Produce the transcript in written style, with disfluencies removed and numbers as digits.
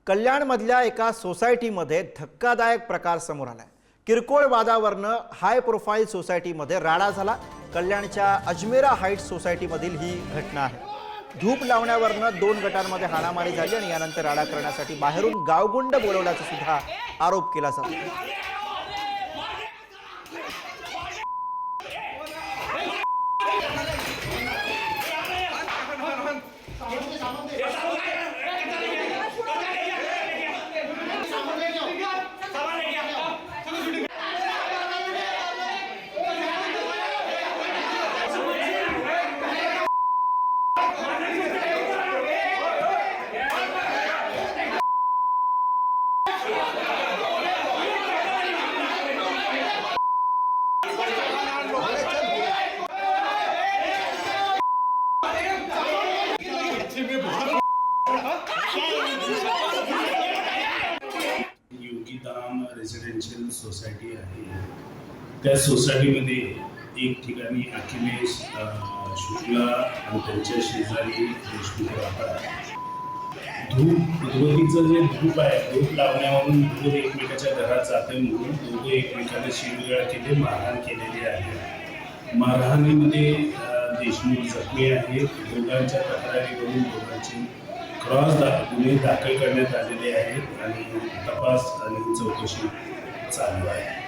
कल्याणमधल्या एका सोसायटीमध्ये धक्कादायक प्रकार समोर आलाय। किरकोळ वादावरनं हाय प्रोफाईल सोसायटीमध्ये राडा झाला। कल्याणच्या अजमेरा हाइट्स सोसायटीमधील ही घटना आहे। धूप लावण्यावरनं दोन गटांमध्ये हाणामारी झाली आणि यानंतर राडा करण्यासाठी बाहेरून गावगुंड बोलवल्याचा सुद्धा आरोप केला जातो। रेसिडेन्शियल सोसायटी आहे। त्या सोसायटीमध्ये एक ठिकाणी अखिलेश शुक्ला आणि त्यांच्या शेजारी देशमुख राहतात। धूपचं जे धूप आहे, धूप लावण्यावरून धूप एकमेकाच्या घरात जाते म्हणून दोघे एकमेकाला शिवीगाळ केली, मारहाण केलेली आहे। मारहाणीमध्ये देशमुख जखमी आहेत। दोघांच्या तक्रारीवरून दोघांची क्रॉस गुन्हे दाखल करण्यात आलेले आहेत आणि तपास आणि चौकशी चालू आहे।